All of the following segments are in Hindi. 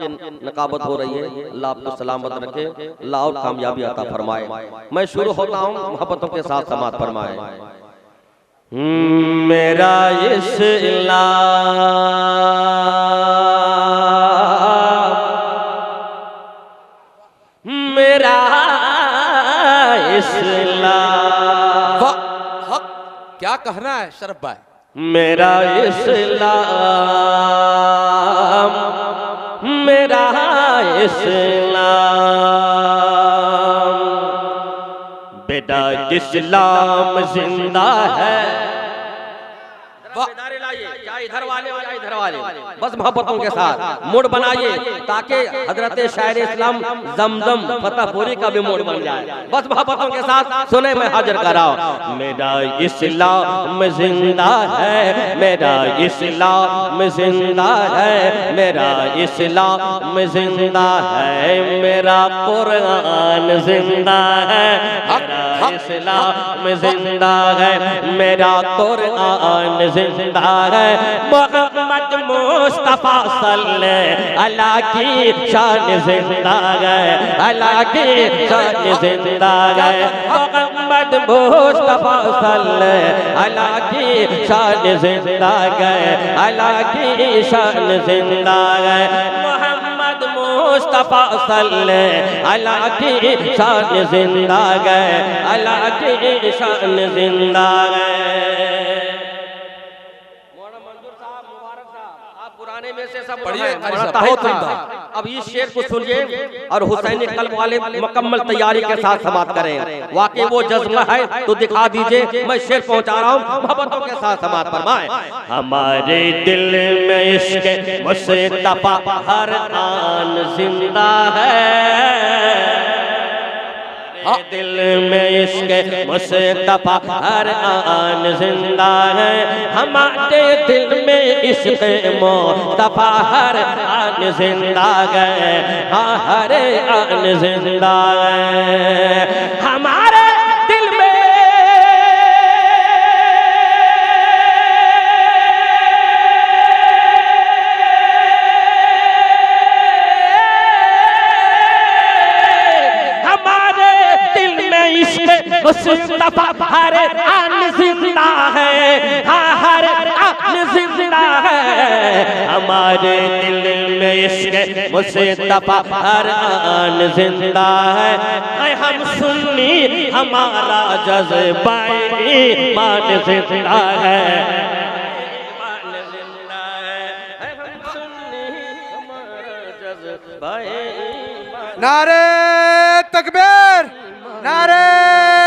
आपकी नकाबत हो रही है, अल्लाह आपको सलामत रखे, अल्लाह और कामयाबी अता फरमाए। मैं शुरू होता हूँ, मोहब्बतों के साथ समात फरमाए। मेरा इस्लाम मेरा इस्लाम, हक क्या कहना है शरफ भाई? मेरा इस्लाम मेरा इस्लाम, बेटा इस्लाम जिंदा है। क्या इधर वाले हो या इधर वाले, बस मोहब्बतों के साथ मूड बनाइए ताकि हजरत शायर इस्लाम जमजम फतेहपुरी का भी मूड बन जाए। बस मोहब्बतों के साथ सुने, मैं हाजिर कराओ। मेरा इस्लाम जिंदा है, मेरा इस्लाम जिंदा है, मेरा इस्लाम जिंदा है, मेरा कुरान जिंदा है, मेरा इस्लाम जिंदा है, मेरा कुरान जिंदा है। मोहम्मद मुस्तफा सल्लल्लाहु अलैहि की शान जिंदा है, अल्लाह की शान जिंदा है। मोहम्मद मुस्तफा सल्लल्लाहु अलैहि की शान जिंदा है, अल्लाह की शान जिंदा है। मोहम्मद मुस्तफा सल्लल्लाहु अलैहि की शान जिंदा है, अल्लाह की शान जिंदा है। में से सब अब इस शेर को सुनिए और हुसैनी कल्ब वाले मुकम्मल तैयारी के साथ समाप्त करें। वाकई वो जज्बा है तो दिखा दीजिए, मैं शेर पहुंचा रहा हूँ, मोहब्बतों के साथ समाप्त फरमाएं। हमारे दिल में इश्क मुस्तफा हर आन जिंदा है, दिल में इश्क मुस्तफा हर आन जिंदा है, हमारे दिल में इश्क मुस्तफा हर आन जिंदा है, हाँ हर आन जिंदा है। हमारे दिल में मुस्तफा हर आन जिंदा है, हाँ हर आन जिंदा है। हमारे दिल में इश्क मुस्तफा हर आन जिंदा है। हम सुन्नी हमारा जज्बा ईमान जिंदा है, नारे तकबीर, नारे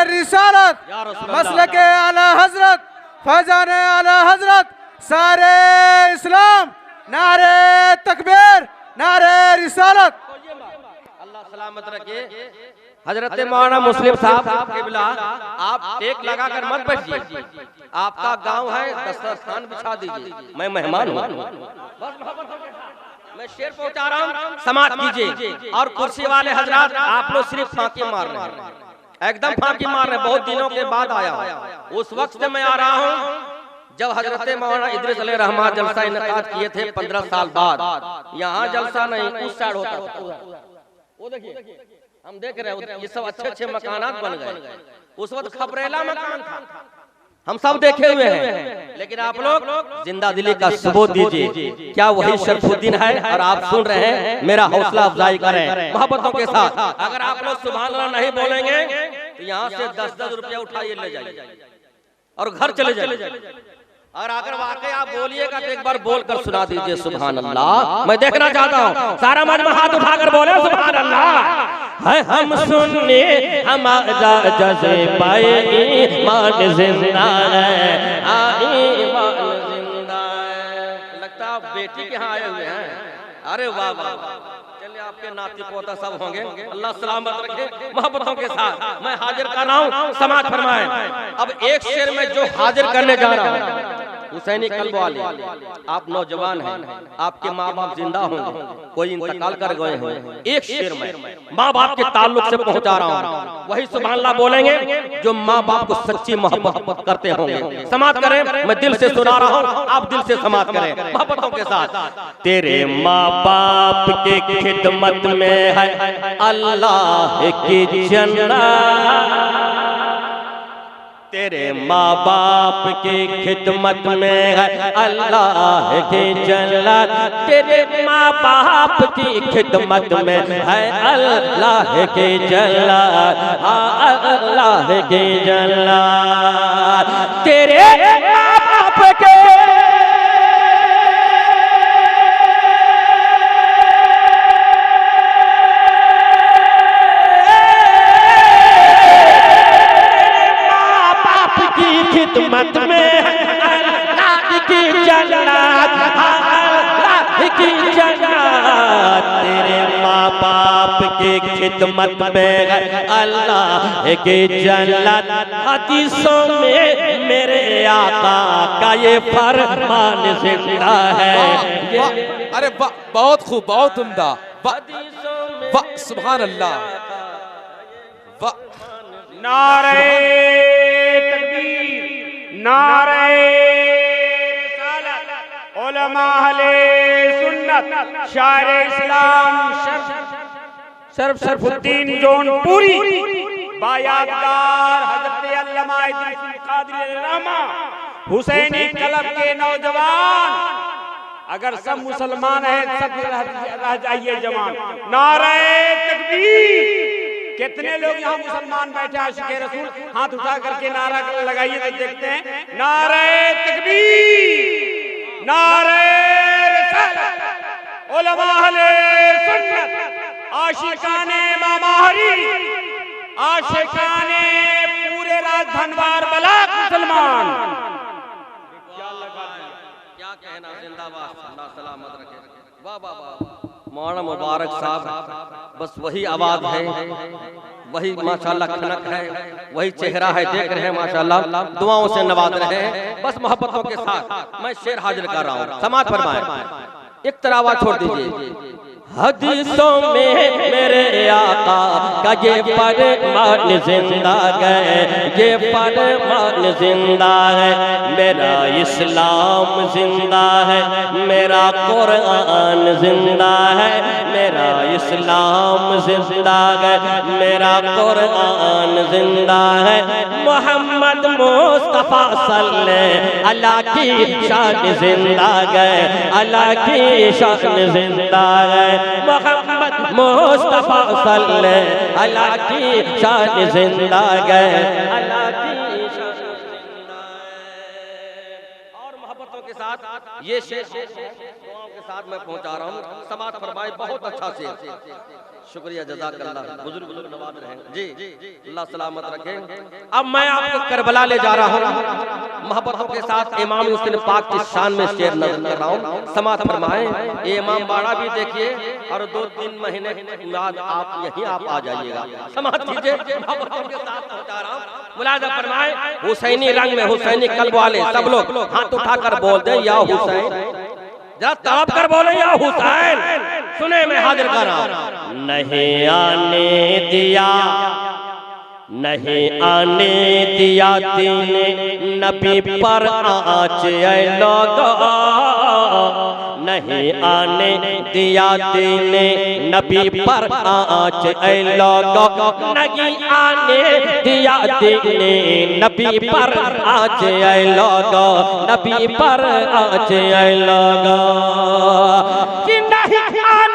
रिसालत, मसलके आला हजरत, फैजान आला हजरत, सारे इस्लाम, नारे तकबीर, नारे रिसालत। अल्लाह सलामत रखे। हजरत मौलाना मुस्लिम साहब किबला, आप टेक लगाकर मत बैठिए, आपका गांव है, दस्तरखान बिछा दीजिए, मैं मेहमान हूँ। मैं शेर पहुंचा रहा हूँ, समाप्त कीजिए। और कुर्सी वाले हजरात, आप लोग सिर्फ फांकी मार रहे हैं, एकदम फांकी मार रहे हैं। बहुत दिनों के बाद आया, उस वक्त से मैं आ रहा हूँ जब हजरत मौलाना इदरीस अलैहि रहमत जलसा इनेकाद किए थे 15 साल बाद। यहाँ जलसा नहीं, उस साइड होता था। वो देखिए, हम देख रहे हैं, ये सब अच्छे अच्छे मकानात बन गए। उस वक्त खबरेला मकान था, हम सब देखे हुए हैं। लेकिन आप लोग जिंदा दिली का सबूत दीजिए, क्या वही शरफुद्दीन है? और आप सुन रहे हैं, मेरा हौसला अफजाई करें मोहब्बतों के साथ। अगर आप लोग सुभान अल्लाह नहीं बोलेंगे तो यहाँ से 10-10 रुपया उठाइए ले जाइए और घर चले जाइए। और अगर वाकई आप बोलिएगा तो एक बार बोलकर सुना दीजिए सुभान अल्लाह। मैं देखना चाहता हूँ सारा मजमा हाथ उठाकर बोले सुभान अल्लाह। है हम सुनने हमारा जज़्बा ईमान जिंदा है, ईमान जिंदा है। लगता है बेटी के यहाँ आए हुए हैं। अरे वाह वाह, चलिए आपके नाती पोता सब होंगे, अल्लाह सलामत रखे। मोहब्बतों के साथ मैं हाजिर कर रहा हूँ, समाज फरमाए। अब एक शेर में जो हाजिर करने जा रहा हूँ हुसैनी कल्ब वाले, आप नौजवान हैं, आपके माँ बाप जिंदा होंगे, कोई इंतकाल कर गए हैं, एक शेर में माँ बाप के ताल्लुक से पहुंचा रहा हूँ, वही सुभान अल्लाह बोलेंगे जो माँ बाप को सच्ची मोहब्बत करते होंगे। समाप्त करें, मैं दिल से सुना रहा हूँ, आप दिल से समाप्त करें मोहब्बतों के साथ। तेरे माँ बाप के खिदमत में है अल्लाह की जन्नत, तेरे माँ बाप की खिदमत में है अल्लाह की जन्नत, तेरे माँ बाप की खिदमत में है अल्लाह की जन्नत, हाँ अल्लाह की जन्नत, तेरे माँ बाप के खिदमत में अल्लाह की जन्नत, अल्लाह की जन्नत, तेरे माँ बाप की खिदमत में अल्लाह की जन्नत। हदीसों में मेरे आका का ये फरमान जिंदा है। अरे वाह, बहुत खूब, बहुत उम्दा, वाह सुभान अल्लाह, वाह। नारे तकबीर, नारे रिसालत, उलमा अहले सुन्नत, शायर इस्लाम शरफुद्दीन जौनपुरी, बायादगार हजरत अल्लामा इदरीस कादरी रहमा, हुसैनी कलब के नौजवान, अगर सब मुसलमान हैं सब रह जाइए जवान। नारे तकबीर। कितने लोग यहाँ मुसलमान बैठे आशिक़े रसूल, हाथ उठा करके नारा लगाइए तो देखते हैं। नारे तकबीर, नारे रिसालत, उलमा अहले सुन्नत, आशिकाने इमाम महदी, आशिकाने पूरे राजधनवार बलाक मुसलमान। क्या कहना, जिंदाबाद, अल्लाह सलामत रखे। वाह वाह वाह, मौलाना मुबारक साहब, बस वही आवाज है, वही माशाल्लाह खनक है, वही चेहरा है, देख रहे हैं माशाल्लाह, दुआओं से नवाज रहे हैं। बस मोहब्बतों के साथ मैं शेर हाजिर कर रहा हूँ, समाज फरमाएं। एक तरावा छोड़ दीजिए। हदीसों में मेरे आका का ये फरमान जिंदा है, ये फरमान जिंदा है, मेरा इस्लाम जिंदा है, मेरा कुरान जिंदा है, मेरा इस्लाम जिंदा है, मेरा कुरान जिंदा है, मोहम्मद मुस्तफा सल्लल्लाहु अलैहि की शान जिंदा है, अल्लाह की शान जिंदा है, मोहम्मद मुस्तफा सल्लल्लाहु अलैहि की शान जिंदा है, अल्लाह की शान जिंदा है। और मोहब्बतों के साथ ये शेर दुआओं के साथ मैं पहुंचा रहा हूँ, समात फरमाए। बहुत अच्छा शेर, शुक्रिया, जज़ाकल्लाह, बुजुर्ग नवाज रहे जी, अल्लाह सलामत रखे। अब मैं आपको करबला ले जा रहा हूँ, मोहब्बतों के साथ इमाम हुसैन पाक की शान में शेर नज़र कर रहा हूँ, समात फरमाएं। ये इमाम बाड़ा भी देखिए, और 2-3 महीने बाद आप यहीं आप आ जाइएगा, समात कीजिए, मोहब्बतों के साथ पहुंचा रहा हूँ, मुलाजा फरमाएं। हुसैनी रंग में हुसैनी कल्ब वाले सब लोग हाथ उठाकर बोल दें, या हुसैन, जरा तड़प कर बोले, या हुसैन। सुने, मैं हाजिर कर रहा हूं। नहीं आने दिया, नहीं आने दिया दीन नबी पर आँच ऐ लोगो, नहीं आने दिया दीन नबी पर आँच ऐ लोगो, नहीं आने दिया दीन नबी पर आँच ऐ लोगो, नबी पर आँच ऐ लोगो, कि नहीं आने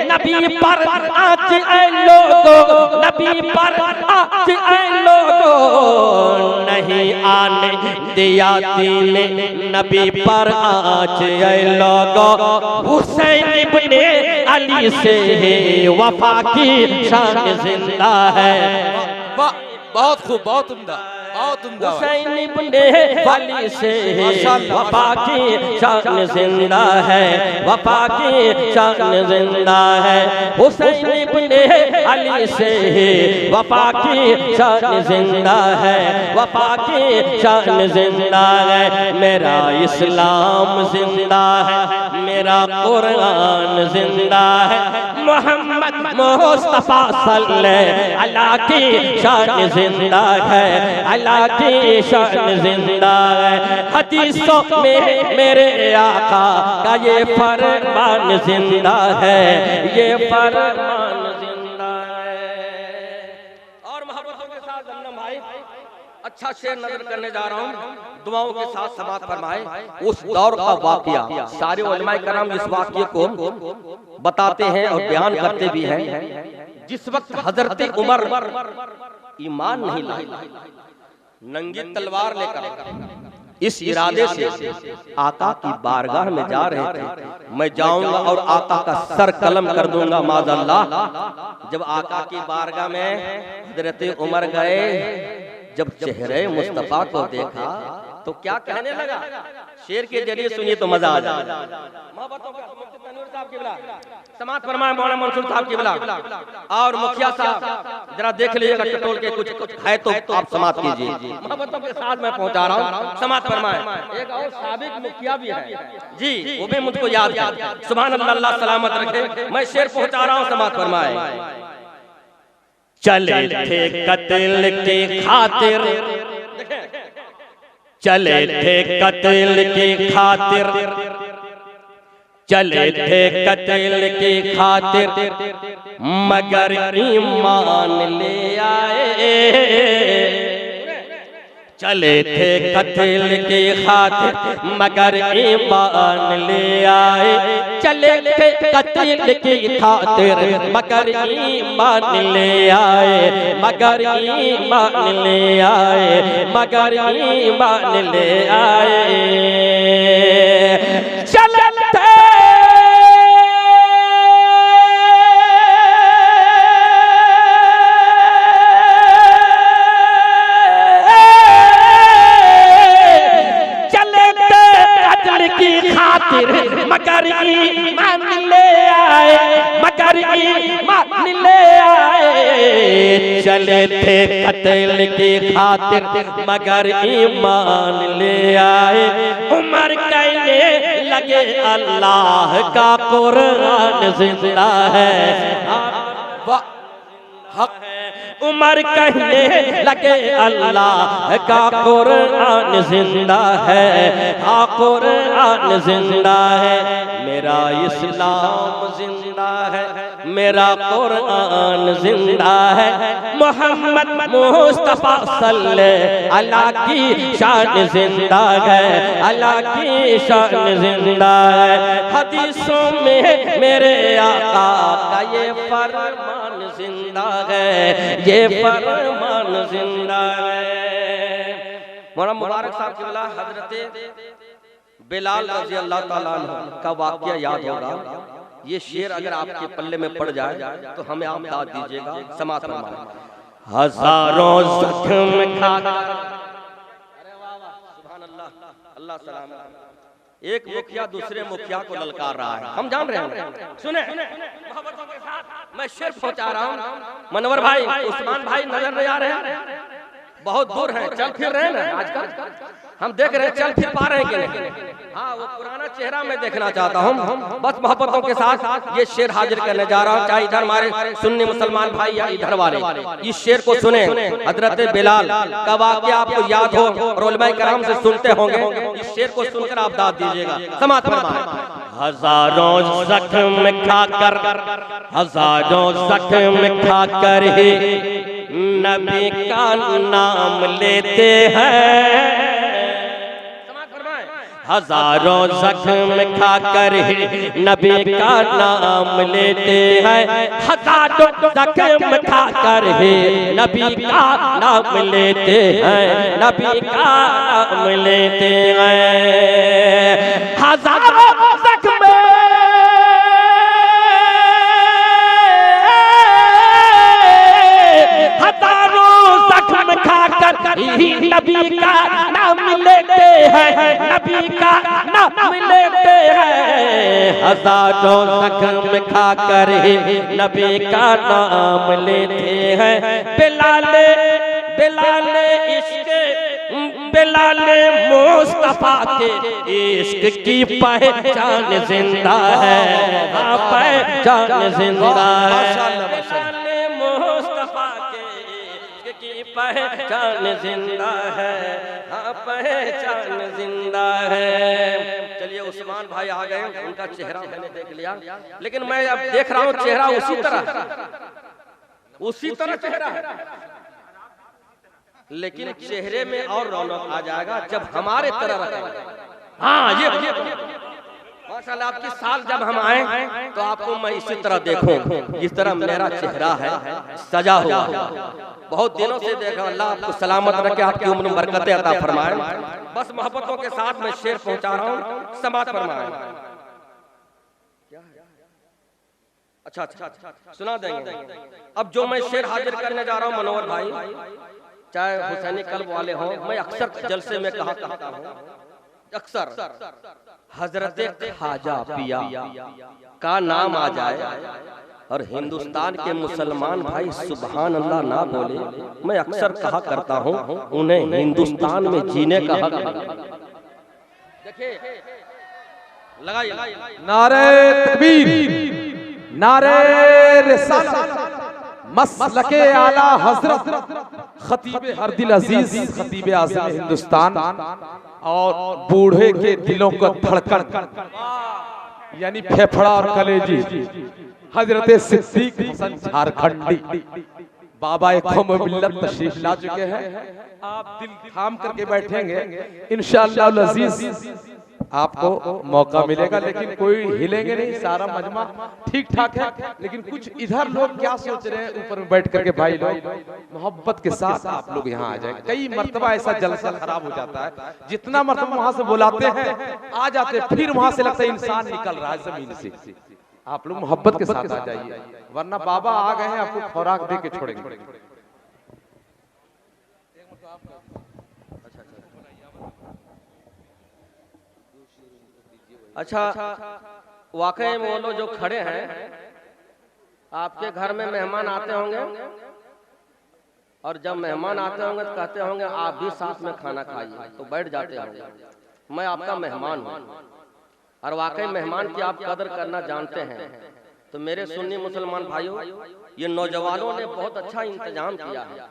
नबी पर आँच ऐ लोगो, नबी पर आँच ऐ लोगो, नहीं आने दिया दीन नबी पर आँच ऐ लोगो, हुसैन इब्ने अली से वफा की शान जिंदा है। वाह, बहुत खूब, बहुत उम्दा। बहुत उम्दा। हुसैन इब्ने अली से वफा की शान जिंदा है, वफा की शान जिंदा है। हुसैन इब्ने अली से वफा की शान जिंदा है, वफा की शान जिंदा है। मेरा इस्लाम जिंदा है, मेरा कुरान जिंदा है, मोहम्मद मुस्तफा सल्लल्लाहु अलैहि की शान जिंदा है, अल्लाह की शान जिंदा है। हदीसों में मेरे आका का ये फरमान जिंदा है, ये फरमान जिंदा है। और मोहब्बतों के साथ जन्नम भाई अच्छा शेर नजर करने जा रहा हूँ, दुआओं के साथ समाप्त फरमाए। उस दौर का वाकया सारे उलमाए कराम इस वाकये को बताते हैं और बयान करते भी हैं। जिस वक्त हजरत उमर ईमान नहीं लाए, नंगी तलवार लेकर इस इरादे से आका की बारगाह में जा रहे थे, मैं जाऊंगा और आका का सर कलम कर दूंगा माज़अल्लाह। जब आका की बारगाह में हजरत उमर गए, जब चेहरे मुस्तफा को देखा तो क्या कहने लगा, शेर के जरिए सुनिए तो मजा आ जाए। समात फरमाए मौलाना मंसूर साहब किबला और मुखिया साहब जरा देख लीजिएगा, टटोल के कुछ है तो आप समात कीजिए। मोहब्बतों के साथ मैं पहुंचा रहा हूँ, समात फरमाए। एक और साबिक मुखिया भी है जी, वो भी मुझको याद है। सुभान अल्लाह, अल्लाह सलामत रखे। मैं शेर पहुंचा रहा हूँ, समात फरमाए। चले थे कत्ल की खातिर, चले थे कत्ल की खातिर, चले थे कत्ल की खातिर, मगर ईमान ले आए। चले थे कत्ल की खातिर, मगर ईमान ले आए। चले थे कत्ल की खातिर, मगर ईमान ले आए, मगर ईमान ले आए, मगर ईमान ले आए। चले थे मगर ईमान ले आए, मगर ईमान ले आए। चले थे कत्ल की खातिर, मगर ईमान ले आए। उमर कहने लगे अल्लाह का कुरान जिंदा है, उमर कहने लगे अल्लाह का कुरान जिंदा है, हाँ कुरान जिंदा है। मेरा इस्लाम जिंदा है, मेरा कुरान जिंदा है। मोहम्मद मुस्तफा सल्लल्लाहु अलैहि की शान जिंदा है, अल्लाह की शान जिंदा है। हदीसों में मेरे आका का ये फरमान जिंदा है, ये फरमान जिंदा है। मौलाना मुबारक साहब की वला हजरत बिलाल रज़ी अल्लाह ताला अन्हु का वाकया याद होगा। ये शेर अगर आपके पल्ले में पड़ जाए तो हमें आप दाद दीजिएगा। समात फरमाएं। हजारों जख्म खाकर, सुभान अल्लाह, अल्लाह सलाम। एक मुखिया दूसरे मुखिया को ललकार रहा है, हम जान रहे हैं। सुने मोहब्बतों के साथ मैं शेर पहुंचा रहा हूँ। मनवर भाई, उस्मान भाई नजर नहीं आ रहे हैं, बहुत दूर हैं, चल फिर रहे हैं ना आजकल, हम देख रहे हैं चल फिर पा रहे हैं कि नहीं। हाँ, वो पुराना चेहरा मैं देखना चाहता हूँ। बस मोहब्बतों के साथ ये शेर हाजिर करने जा रहा हूँ, चाहे इधर हमारे सुन्नी मुसलमान भाई या इधर वाले इस शेर को सुने। हजरत बिलाल का वाकया आपको याद हो और उलमाए कराम से सुनते होंगे। इस शेर को सुनकर आप दाद दीजिएगा। समात फरमाएं। हजारों जख्म खाकर, हजारों जख्म खाकर ही नबी का नाम लेते हैं। हजारों जख्म खाकर ही नबी का नाम लेते हैं। हजारों जख्म खाकर ही नबी का नाम लेते हैं, नबी का नाम लेते हैं। हजारों जख्म कहीं नबी का नाम लेते हैं, नबी का नाम लेते हैं, हजारों जख्म खा कर नबी का नाम लेते हैं। बिलाले बिलाले इश्क बिलाले मुस्तफा के इश्क की पहचान जिंदा है, हाँ पहचान जिंदा है। बिलाले मुस्तफा के इश्क की पहचान जिंदा है, हाँ पहचान जिंदा है। चलिए उस्मान भाई आ गए, उनका चेहरा मैंने देख लिया, लेकिन मैं अब देख रहा हूँ चेहरा उसी तरह चेहरा है, लेकिन चेहरे में और रौनक आ जाएगा जब हमारे तरह रखेंगे। हाँ ये माशाल्लाह, आपकी साल जब हम आए तो आपको मैं इसी तरह देखूं जिस तरह मेरा चेहरा है सजा हुआ। बहुत दिनों से देखा, अल्लाह आपको सलामत रखे, आपकी उम्र में बरकतें अता फरमाए। बस मोहब्बतों के साथ मैं शेर पहुंचा रहा हूँ, समात फरमाए। अच्छा सुना देंगे। अब जो मैं शेर हाजिर करने जा रहा हूँ मनोहर भाई, चाहे हुसैनी कल्ब वाले हों, मैं अक्सर जलसे में कहा करता हूँ, अक्सर हजरत ख्वाजा पिया का नाम आ जाए और हिंदुस्तान के मुसलमान भाई सुभान अल्लाह ना बोले, मैं अक्सर कहा करता हूँ उन्हें हिंदुस्तान में जीने का हक है। देखिए लगाइए नारे तकबीर, नारे रिसालत, मसलके आला हजरत खतीब हरदिल अजीज, खतीब आज़म हिंदुस्तान और बूढ़े के दिलों का धड़कन यानी फेफड़ा और कलेजी हजरत सिद्दीक हसन झारखंडी बाबा कौम मिल्लत तशरीफ ला चुके हैं। आप दिल थाम करके बैठेंगे इंशाअल्लाह अजीज, आपको मौका मिलेगा, लेकिन कोई हिलेंगे नहीं, सारा मजमा ठीक ठाक है। लेकिन कुछ इधर लोग क्या सोच रहे हैं ऊपर में बैठ करके, भाई लोग मोहब्बत के साथ आप लोग यहाँ आ जाए। कई मर्तबा ऐसा जलसा खराब हो जाता है, जितना मर्तबा वहां से बुलाते हैं आ जाते, फिर वहां से लगता है इंसान निकल रहा है जमीन से। आप लोग मोहब्बत के साथ आ जाइए, वरना बाबा आ गए हैं आपको खुराक दे के छोड़ेंगे। अच्छा, वाकई में वो लोग जो खड़े हैं, आपके घर में मेहमान आते होंगे, और जब मेहमान आते होंगे तो कहते होंगे आप भी साथ में खाना खाइए, तो बैठ जाते होंगे। मैं आपका मेहमान हूँ, और वाकई मेहमान की आप कदर करना जानते हैं। तो मेरे सुन्नी मुसलमान भाइयों, ये नौजवानों ने बहुत अच्छा इंतजाम किया है,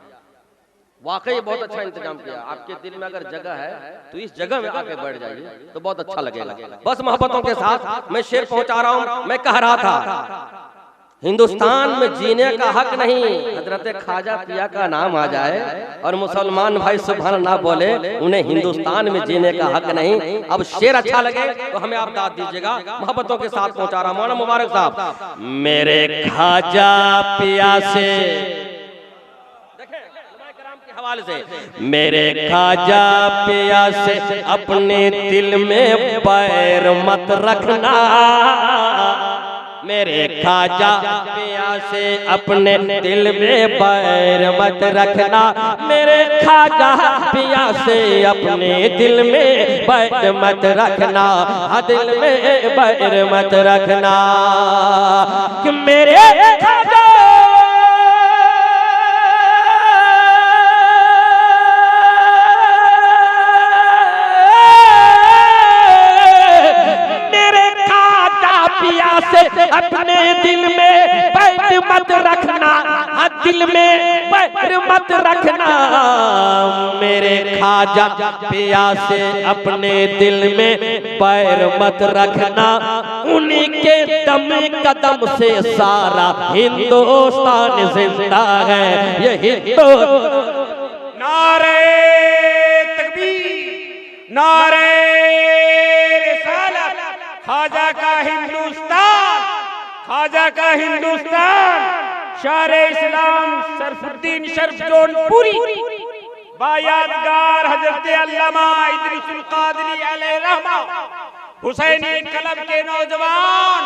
वाकई बहुत अच्छा इंतजाम किया। आपके दिल में अगर जगह है तो इस जगह में आके बैठ जाइए तो बहुत अच्छा लगेगा। बस मोहब्बतों के साथ मैं शेर पहुंचा रहा हूं। मैं कह रहा था हिंदुस्तान में जीने का हक नहीं, हजरत ख्वाजा पिया का नाम आ जाए और मुसलमान भाई सुभान अल्लाह बोले, उन्हें हिंदुस्तान में जीने का हक नहीं। अब शेर अच्छा लगे तो हमें आप दाद दीजिएगा। मोहब्बतों के साथ पहुंचा रहा हूं। मौलाना मुबारक साहब, मेरे ख्वाजा पिया से हवाले से, मेरे ख्वाजा पिया से अपने दिल में बैर मत रखना, मेरे ख्वाजा पिया से अपने दिल में बैर मत रखना, मेरे ख्वाजा पिया से अपने दिल में बैर मत रखना, दिल में बैर मत रखना कि मेरे ख्वाजा से अपने दिल में बैर मत रखना, दिल में बैर मत रखना, मेरे ख्वाजा पिया से अपने दिल में बैर मत रखना, उन्हीं के दम कदम से सारा हिंदुस्तान जिंदा है। ये हिंदू नारे तकबीर, नारे रिसालत, ख्वाजा का हिंदुस्तान, ख्वाजा का हिंदुस्तान, शारे इस्लाम सरफुद्दीन शर्फ जौनपुरी, बायादगार हजरत अल्लामा इदरीसुल कादरी अलैहि रहमा, हुसैनी कलब के नौजवान